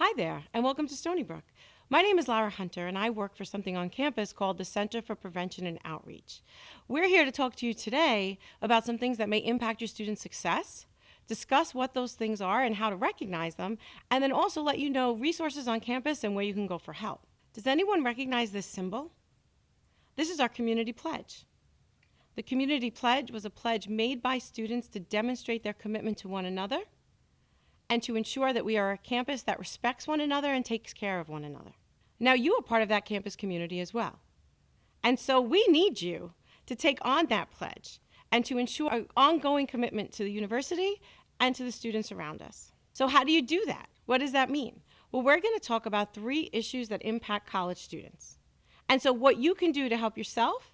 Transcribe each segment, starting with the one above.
Hi there, and welcome to Stony Brook. My name is Lara Hunter, and I work for something on campus called the Center for Prevention and Outreach. We're here to talk to you today about some things that may impact your student success, discuss what those things are and how to recognize them, and then also let you know resources on campus and where you can go for help. Does anyone recognize this symbol? This is our community pledge. The community pledge was a pledge made by students to demonstrate their commitment to one another and to ensure that we are a campus that respects one another and takes care of one another. Now, you are part of that campus community as well. And so we need you to take on that pledge and to ensure an ongoing commitment to the university and to the students around us. So how do you do that? What does that mean? Well, we're going to talk about 3 issues that impact college students. And so what you can do to help yourself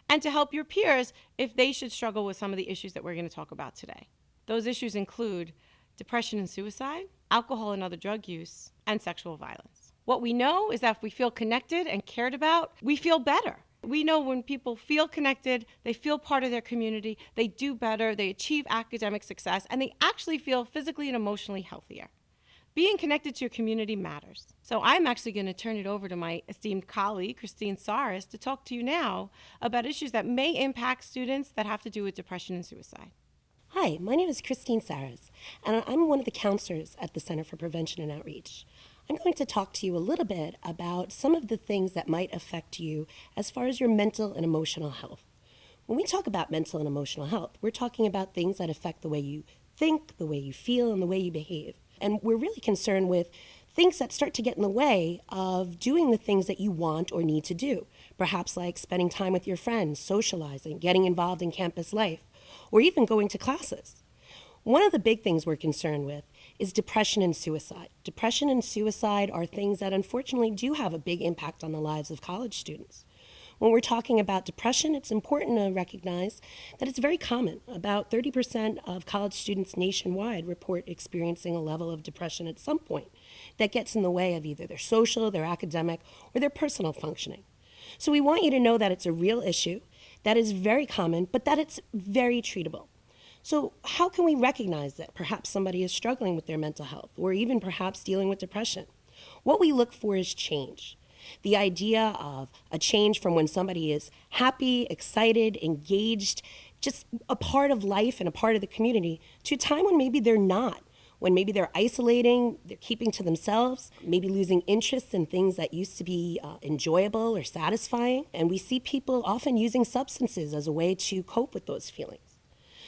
and to help your peers if they should struggle with some of the issues that we're going to talk about today. Those issues include depression and suicide, alcohol and other drug use, and sexual violence. What we know is that if we feel connected and cared about, we feel better. We know when people feel connected, they feel part of their community, they do better, they achieve academic success, and they actually feel physically and emotionally healthier. Being connected to your community matters. So I'm actually going to turn it over to my esteemed colleague, Christine Saras, to talk to you now about issues that may impact students that have to do with depression and suicide. Hi, my name is Christine Saras, and I'm one of the counselors at the Center for Prevention and Outreach. I'm going to talk to you a little bit about some of the things that might affect you as far as your mental and emotional health. When we talk about mental and emotional health, we're talking about things that affect the way you think, the way you feel, and the way you behave. And we're really concerned with things that start to get in the way of doing the things that you want or need to do, perhaps like spending time with your friends, socializing, getting involved in campus life, or even going to classes. One of the big things we're concerned with is depression and suicide. Depression and suicide are things that unfortunately do have a big impact on the lives of college students. When we're talking about depression, it's important to recognize that it's very common. About 30% of college students nationwide report experiencing a level of depression at some point that gets in the way of either their social, their academic, or their personal functioning. So we want you to know that it's a real issue, that is very common, but that it's very treatable. So how can we recognize that perhaps somebody is struggling with their mental health or even perhaps dealing with depression? What we look for is change. The idea of a change from when somebody is happy, excited, engaged, just a part of life and a part of the community, to a time when maybe they're not, when maybe they're isolating, they're keeping to themselves, maybe losing interest in things that used to be enjoyable or satisfying. And we see people often using substances as a way to cope with those feelings.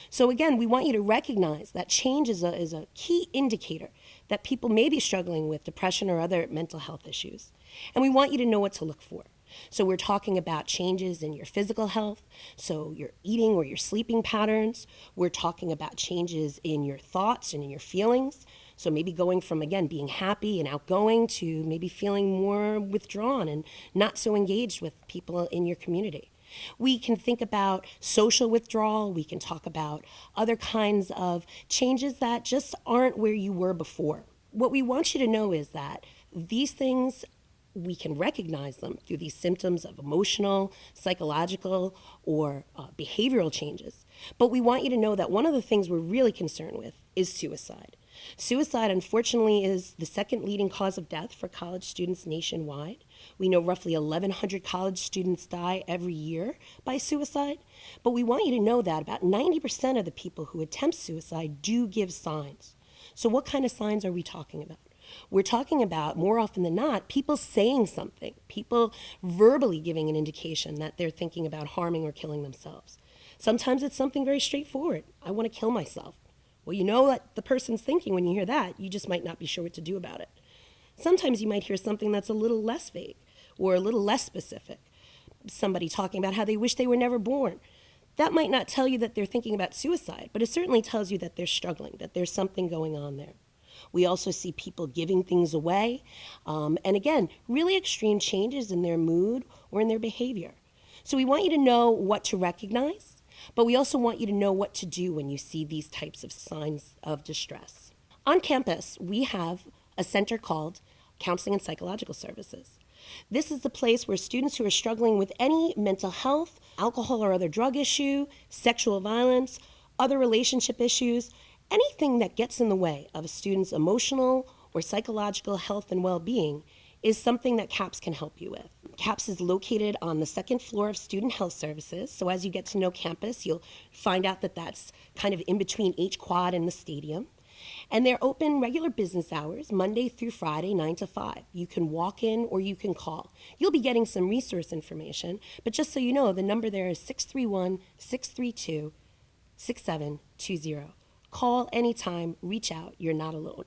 So again, we want you to recognize that change is a key indicator that people may be struggling with depression or other mental health issues. And we want you to know what to look for. So we're talking about changes in your physical health, so your eating or your sleeping patterns. We're talking about changes in your thoughts and in your feelings. So maybe going from, again, being happy and outgoing to maybe feeling more withdrawn and not so engaged with people in your community. We can think about social withdrawal. We can talk about other kinds of changes that just aren't where you were before. What we want you to know is that these things, we can recognize them through these symptoms of emotional, psychological, or behavioral changes. But we want you to know that one of the things we're really concerned with is suicide. Suicide, unfortunately, is the second leading cause of death for college students nationwide. We know roughly 1,100 college students die every year by suicide. But we want you to know that about 90% of the people who attempt suicide do give signs. So what kind of signs are we talking about? We're talking about, more often than not, people saying something, people verbally giving an indication that they're thinking about harming or killing themselves. Sometimes it's something very straightforward. I want to kill myself. Well, you know what the person's thinking when you hear that. You just might not be sure what to do about it. Sometimes you might hear something that's a little less vague or a little less specific. Somebody talking about how they wish they were never born. That might not tell you that they're thinking about suicide, but it certainly tells you that they're struggling, that there's something going on there. We also see people giving things away, and again, really extreme changes in their mood or in their behavior. So we want you to know what to recognize, but we also want you to know what to do when you see these types of signs of distress. On campus, we have a center called Counseling and Psychological Services. This is the place where students who are struggling with any mental health, alcohol or other drug issue, sexual violence, other relationship issues, anything that gets in the way of a student's emotional or psychological health and well-being is something that CAPS can help you with. CAPS is located on the second floor of Student Health Services, so as you get to know campus, you'll find out that that's kind of in between H Quad and the stadium. And they're open regular business hours, Monday through Friday, 9 to 5. You can walk in or you can call. You'll be getting some resource information, but just so you know, the number there is 631-632-6720. Call anytime, reach out, you're not alone.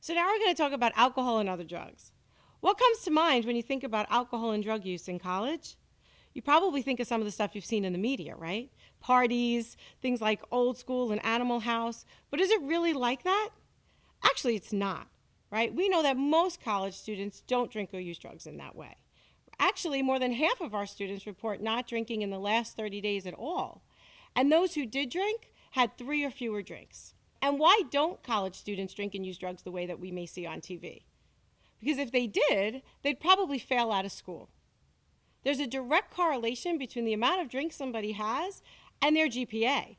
So now we're going to talk about alcohol and other drugs. What comes to mind when you think about alcohol and drug use in college? You probably think of some of the stuff you've seen in the media, right? Parties, things like Old School and Animal House. But is it really like that? Actually, it's not, right? We know that most college students don't drink or use drugs in that way. Actually, more than half of our students report not drinking in the last 30 days at all. And those who did drink had 3 or fewer drinks. And why don't college students drink and use drugs the way that we may see on TV? Because if they did, they'd probably fail out of school. There's a direct correlation between the amount of drinks somebody has and their GPA.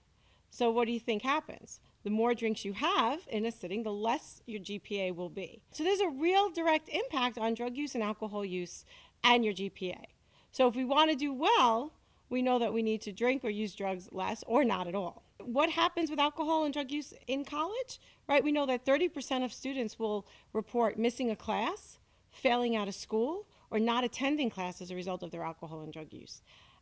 So what do you think happens? The more drinks you have in a sitting, the less your GPA will be. So there's a real direct impact on drug use and alcohol use and your GPA. So if we want to do well, we know that we need to drink or use drugs less or not at all. What happens with alcohol and drug use in college? Right? We know that 30% of students will report missing a class, failing out of school, or not attending class as a result of their alcohol and drug use.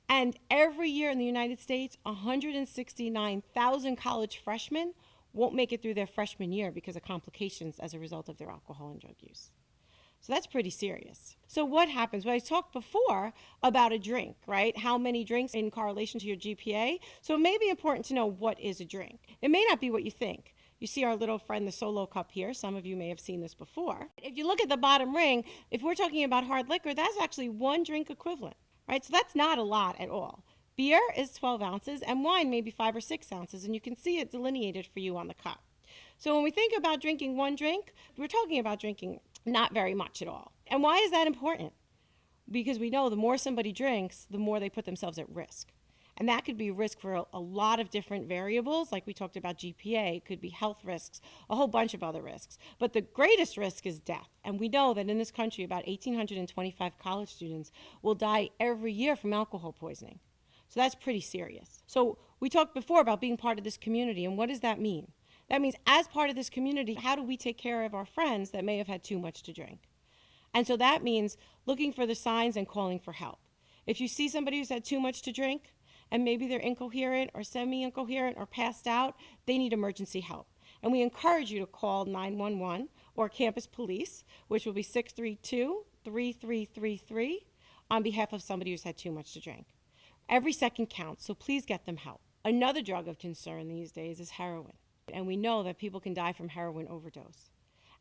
And every year in the United States, 169,000 college freshmen won't make it through their freshman year because of complications as a result of their alcohol and drug use. So that's pretty serious. So what happens? Well, I talked before about a drink, right? How many drinks in correlation to your GPA. So it may be important to know what is a drink. It may not be what you think. You see our little friend, the Solo cup here. Some of you may have seen this before. If you look at the bottom ring, if we're talking about hard liquor, that's actually 1 drink equivalent, right? So that's not a lot at all. Beer is 12 ounces and wine maybe 5 or 6 ounces, and you can see it delineated for you on the cup. So when we think about drinking 1 drink, we're talking about drinking not very much at all. And why is that important? Because we know the more somebody drinks, the more they put themselves at risk. And that could be a risk for a lot of different variables, like we talked about GPA, it could be health risks, a whole bunch of other risks. But the greatest risk is death. And we know that in this country, about 1,825 college students will die every year from alcohol poisoning. So that's pretty serious. So we talked before about being part of this community, and what does that mean? That means as part of this community, how do we take care of our friends that may have had too much to drink? And so that means looking for the signs and calling for help. If you see somebody who's had too much to drink, and maybe they're incoherent or semi-incoherent or passed out, they need emergency help. And we encourage you to call 911 or campus police, which will be 632-3333 on behalf of somebody who's had too much to drink. Every second counts, so please get them help. Another drug of concern these days is heroin. And we know that people can die from heroin overdose.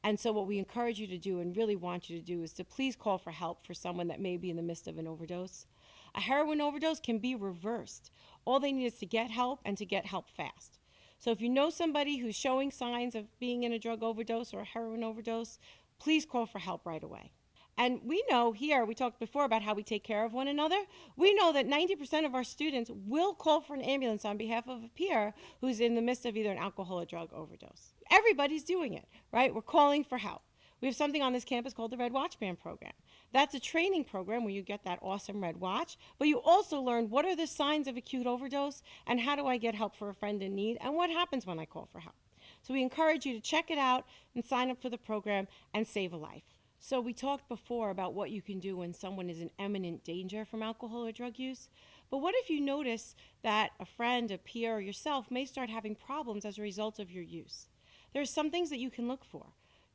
And so what we encourage you to do and really want you to do is to please call for help for someone that may be in the midst of an overdose. A heroin overdose can be reversed. All they need is to get help and to get help fast. So if you know somebody who's showing signs of being in a drug overdose or a heroin overdose, please call for help right away. And we know here, we talked before about how we take care of one another. We know that 90% of our students will call for an ambulance on behalf of a peer who's in the midst of either an alcohol or drug overdose. Everybody's doing it, right? We're calling for help. We have something on this campus called the Red Watch Band program. That's a training program where you get that awesome red watch, but you also learn what are the signs of acute overdose and how do I get help for a friend in need and what happens when I call for help. So we encourage you to check it out and sign up for the program and save a life. So we talked before about what you can do when someone is in imminent danger from alcohol or drug use. But what if you notice that a friend, a peer, or yourself may start having problems as a result of your use? There are some things that you can look for.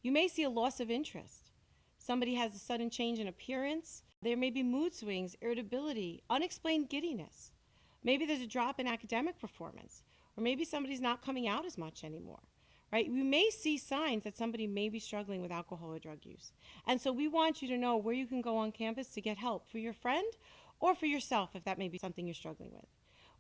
You may see a loss of interest. Somebody has a sudden change in appearance. There may be mood swings, irritability, unexplained giddiness. Maybe there's a drop in academic performance, or maybe somebody's not coming out as much anymore. Right? We may see signs that somebody may be struggling with alcohol or drug use. And so we want you to know where you can go on campus to get help for your friend or for yourself if that may be something you're struggling with.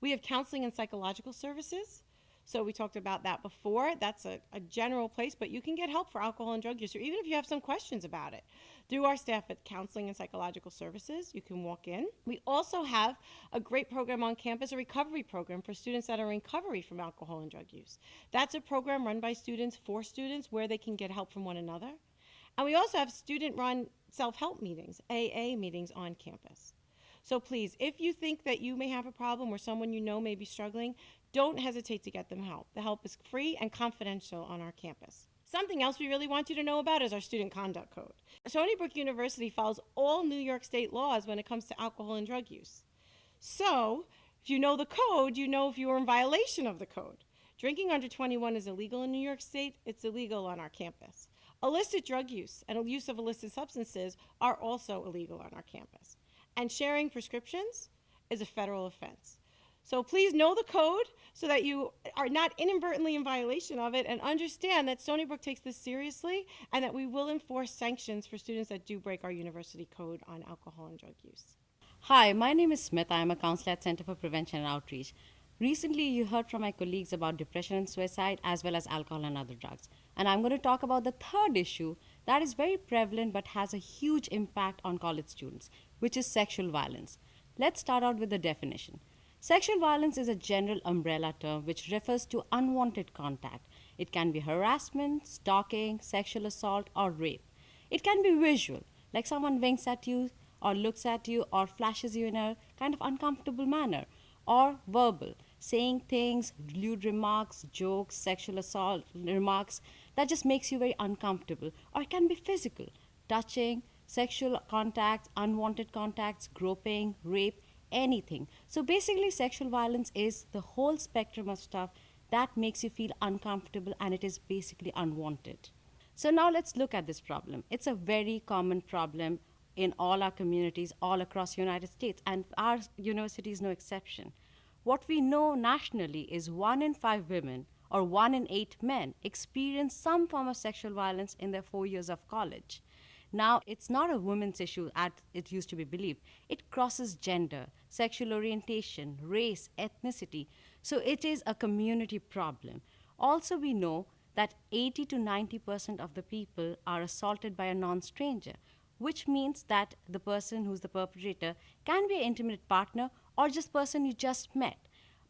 We have counseling and psychological services. So we talked about that before. That's a general place, but you can get help for alcohol and drug use, or even if you have some questions about it. Through our staff at Counseling and Psychological Services, you can walk in. We also have a great program on campus, a recovery program for students that are in recovery from alcohol and drug use. That's a program run by students for students where they can get help from one another. And we also have student run self help meetings, AA meetings on campus. So please, if you think that you may have a problem or someone you know may be struggling, don't hesitate to get them help. The help is free and confidential on our campus. Something else we really want you to know about is our student conduct code. Stony Brook University follows all New York State laws when it comes to alcohol and drug use. So, if you know the code, you know if you are in violation of the code. Drinking under 21 is illegal in New York State. It's illegal on our campus. Illicit drug use and use of illicit substances are also illegal on our campus. And sharing prescriptions is a federal offense. So please know the code so that you are not inadvertently in violation of it, and understand that Stony Brook takes this seriously and that we will enforce sanctions for students that do break our university code on alcohol and drug use. Hi, my name is Smith. I am a counselor at Center for Prevention and Outreach. Recently, you heard from my colleagues about depression and suicide as well as alcohol and other drugs. And I'm going to talk about the third issue that is very prevalent but has a huge impact on college students, which is sexual violence. Let's start out with the definition. Sexual violence is a general umbrella term which refers to unwanted contact. It can be harassment, stalking, sexual assault, or rape. It can be visual, like someone winks at you or looks at you or flashes you in a kind of uncomfortable manner, or verbal, saying things, lewd remarks, jokes, sexual assault remarks that just makes you very uncomfortable. Or it can be physical, touching, sexual contacts, unwanted contacts, groping, rape, anything. So basically, sexual violence is the whole spectrum of stuff that makes you feel uncomfortable, and it is basically unwanted. So now let's look at this problem. It's a very common problem in all our communities all across the United States, and our university is no exception. What we know nationally is 1 in 5 women or 1 in 8 men experience some form of sexual violence in their 4 years of college. Now, it's not a women's issue as it used to be believed. It crosses gender, sexual orientation, race, ethnicity. So it is a community problem. Also, we know that 80 to 90% of the people are assaulted by a non-stranger, which means that the person who's the perpetrator can be an intimate partner or just person you just met.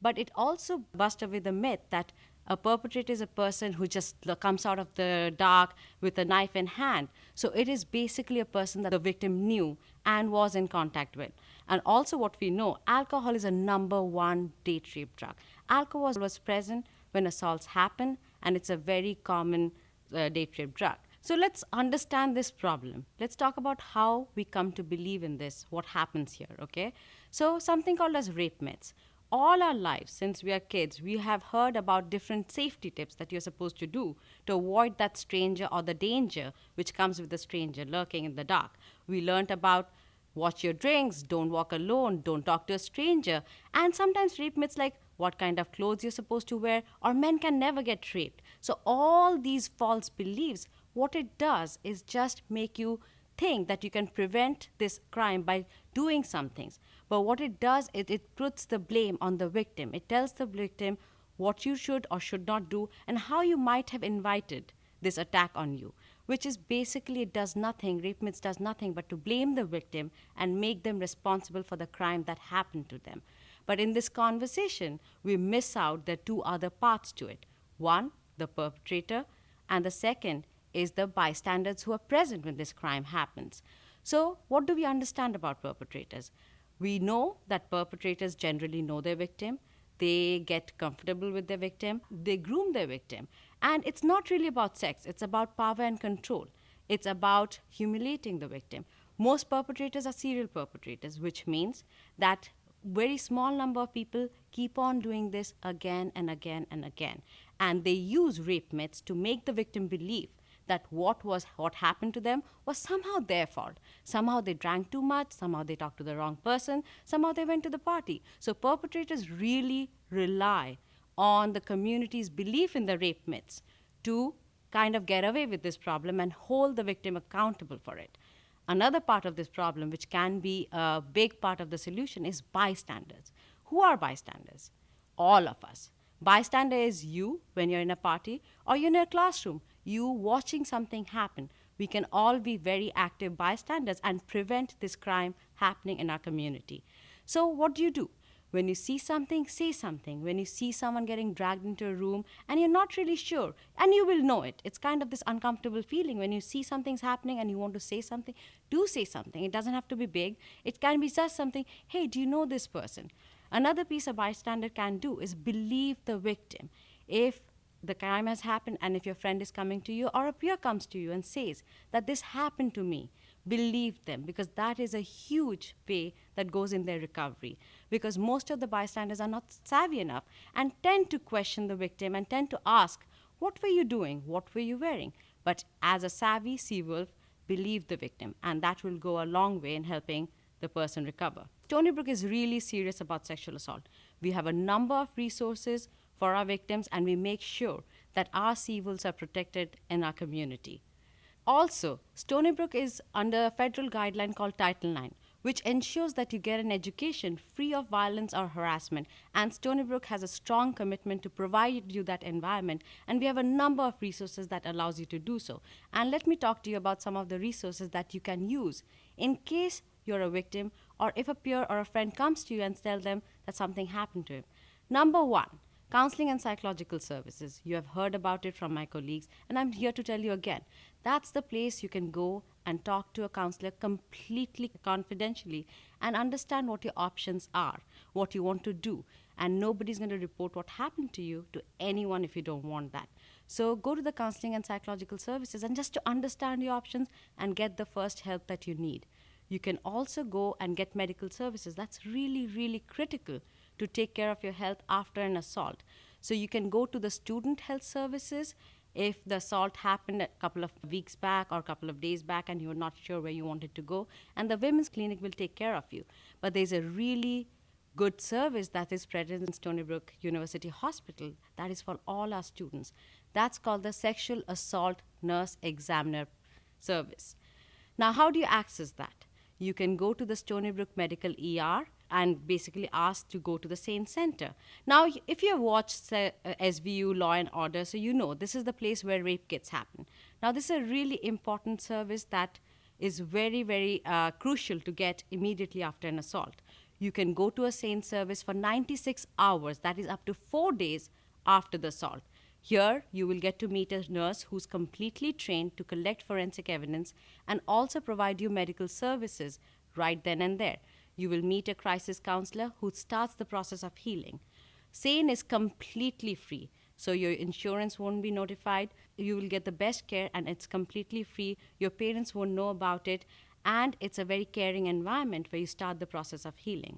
But it also busts away the myth that a perpetrator is a person who just comes out of the dark with a knife in hand. So it is basically a person that the victim knew and was in contact with. And also what we know, alcohol is a number one date rape drug. Alcohol was present when assaults happen, and it's a very common date rape drug. So let's understand this problem. Let's talk about how we come to believe in this, what happens here, okay? So something called as rape myths. All our lives, since we are kids, we have heard about different safety tips that you're supposed to do to avoid that stranger or the danger which comes with the stranger lurking in the dark. We learned about watch your drinks, don't walk alone, don't talk to a stranger, and sometimes rape myths like what kind of clothes you're supposed to wear, or men can never get raped. So all these false beliefs, what it does is just make you think that you can prevent this crime by doing some things. But what it does is it puts the blame on the victim. It tells the victim what you should or should not do and how you might have invited this attack on you, which is basically it does nothing, rape myths does nothing but to blame the victim and make them responsible for the crime that happened to them. But in this conversation, we miss out the two other parts to it. One, the perpetrator, and the second is the bystanders who are present when this crime happens. So what do we understand about perpetrators? We know that perpetrators generally know their victim. They get comfortable with their victim. They groom their victim. And it's not really about sex. It's about power and control. It's about humiliating the victim. Most perpetrators are serial perpetrators, which means that very small number of people keep on doing this again and again and again. And they use rape myths to make the victim believe that what happened to them was somehow their fault. Somehow they drank too much, somehow they talked to the wrong person, somehow they went to the party. So perpetrators really rely on the community's belief in the rape myths to kind of get away with this problem and hold the victim accountable for it. Another part of this problem, which can be a big part of the solution, is bystanders. Who are bystanders? All of us. Bystander is you when you're in a party or you're in a classroom, you watching something happen. We can all be very active bystanders and prevent this crime happening in our community. So, what do? When you see something, say something. When you see someone getting dragged into a room and you're not really sure, and you will know it, it's kind of this uncomfortable feeling when you see something's happening and you want to say something, do say something. It doesn't have to be big, it can be just something, hey, do you know this person? Another piece a bystander can do is believe the victim. If the crime has happened and if your friend is coming to you or a peer comes to you and says that this happened to me, believe them, because that is a huge way that goes in their recovery, because most of the bystanders are not savvy enough and tend to question the victim and tend to ask, what were you doing, what were you wearing? But as a savvy sea wolf, believe the victim, and that will go a long way in helping the person recover. Stony Brook is really serious about sexual assault. We have a number of resources for our victims, and we make sure that our sea wolves are protected in our community. Also, Stony Brook is under a federal guideline called Title IX, which ensures that you get an education free of violence or harassment. And Stony Brook has a strong commitment to provide you that environment. And we have a number of resources that allows you to do so. And let me talk to you about some of the resources that you can use in case you're a victim or if a peer or a friend comes to you and tells them that something happened to him. Number one, counseling and psychological services. You have heard about it from my colleagues, and I'm here to tell you again. That's the place you can go and talk to a counselor completely confidentially and understand what your options are, what you want to do. And nobody's going to report what happened to you to anyone if you don't want that. So go to the counseling and psychological services and just to understand your options and get the first help that you need. You can also go and get medical services. That's really, really critical to take care of your health after an assault. So you can go to the student health services if the assault happened a couple of weeks back or a couple of days back and you're not sure where you wanted to go, and the women's clinic will take care of you. But there's a really good service that is present in Stony Brook University Hospital that is for all our students. That's called the Sexual Assault Nurse Examiner Service. Now, how do you access that? You can go to the Stony Brook Medical ER and basically ask to go to the same center. Now, if you have watched SBU Law and Order, so you know this is the place where rape kits happen. Now, this is a really important service that is very, very crucial to get immediately after an assault. You can go to a sane service for 96 hours, that is up to 4 days after the assault. Here, you will get to meet a nurse who's completely trained to collect forensic evidence and also provide you medical services right then and there. You will meet a crisis counselor who starts the process of healing. SANE is completely free, so your insurance won't be notified. You will get the best care and it's completely free. Your parents won't know about it, and it's a very caring environment where you start the process of healing.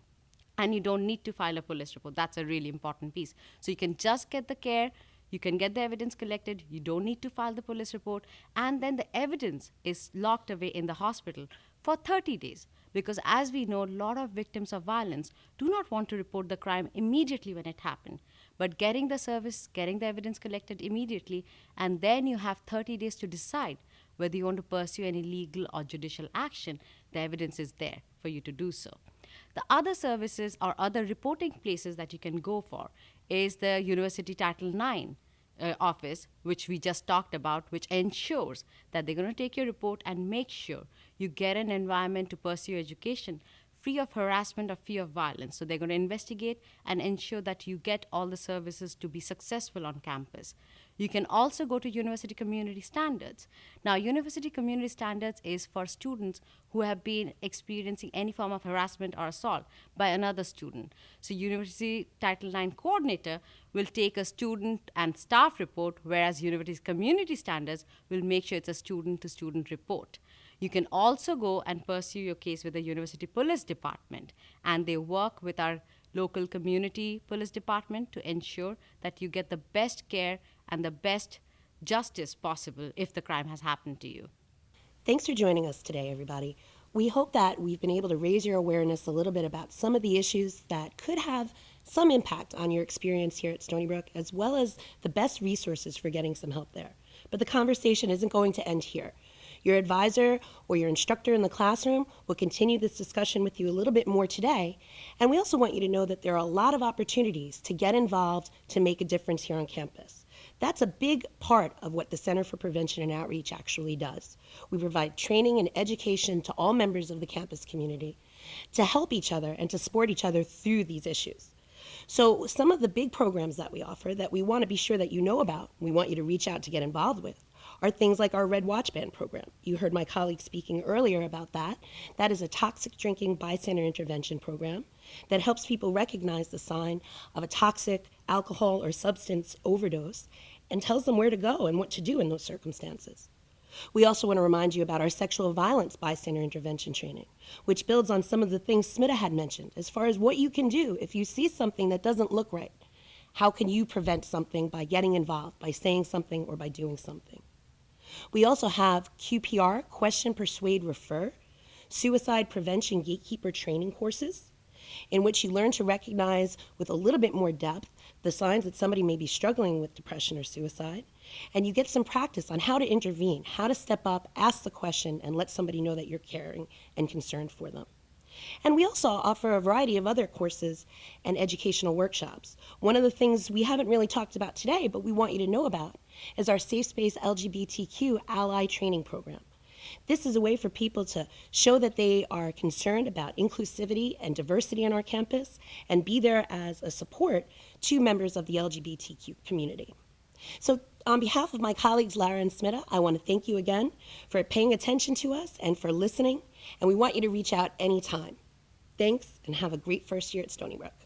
And you don't need to file a police report. That's a really important piece. So you can just get the care. You can get the evidence collected, you don't need to file the police report, and then the evidence is locked away in the hospital for 30 days. Because as we know, a lot of victims of violence do not want to report the crime immediately when it happened. But getting the service, getting the evidence collected immediately, and then you have 30 days to decide whether you want to pursue any legal or judicial action, the evidence is there for you to do so. The other services or other reporting places that you can go for is the University Title IX office, which we just talked about, which ensures that they're going to take your report and make sure you get an environment to pursue education free of harassment or fear of violence. So they're going to investigate and ensure that you get all the services to be successful on campus. You can also go to University Community Standards. Now, University Community Standards is for students who have been experiencing any form of harassment or assault by another student. So University Title IX coordinator will take a student and staff report, whereas University Community Standards will make sure it's a student-to-student report. You can also go and pursue your case with the University Police Department, and they work with our local community police department to ensure that you get the best care and the best justice possible if the crime has happened to you. Thanks for joining us today, everybody. We hope that we've been able to raise your awareness a little bit about some of the issues that could have some impact on your experience here at Stony Brook, as well as the best resources for getting some help there. But the conversation isn't going to end here. Your advisor or your instructor in the classroom will continue this discussion with you a little bit more today. And we also want you to know that there are a lot of opportunities to get involved to make a difference here on campus. That's a big part of what the Center for Prevention and Outreach actually does. We provide training and education to all members of the campus community to help each other and to support each other through these issues. So some of the big programs that we offer that we want to be sure that you know about, we want you to reach out to get involved with, are things like our Red Watch Band program. You heard my colleague speaking earlier about that. That is a toxic drinking bystander intervention program that helps people recognize the sign of a toxic alcohol or substance overdose and tells them where to go and what to do in those circumstances. We also want to remind you about our sexual violence bystander intervention training, which builds on some of the things Smita had mentioned as far as what you can do if you see something that doesn't look right. How can you prevent something by getting involved, by saying something, or by doing something? We also have QPR, Question, Persuade, Refer, Suicide Prevention Gatekeeper training courses, in which you learn to recognize with a little bit more depth the signs that somebody may be struggling with depression or suicide, and you get some practice on how to intervene, how to step up, ask the question, and let somebody know that you're caring and concerned for them. And we also offer a variety of other courses and educational workshops. One of the things we haven't really talked about today, but we want you to know about, is our Safe Space LGBTQ Ally Training Program. This is a way for people to show that they are concerned about inclusivity and diversity on our campus and be there as a support to members of the LGBTQ community. So on behalf of my colleagues Lara and Smita, I want to thank you again for paying attention to us and for listening, and we want you to reach out anytime. Thanks, and have a great first year at Stony Brook.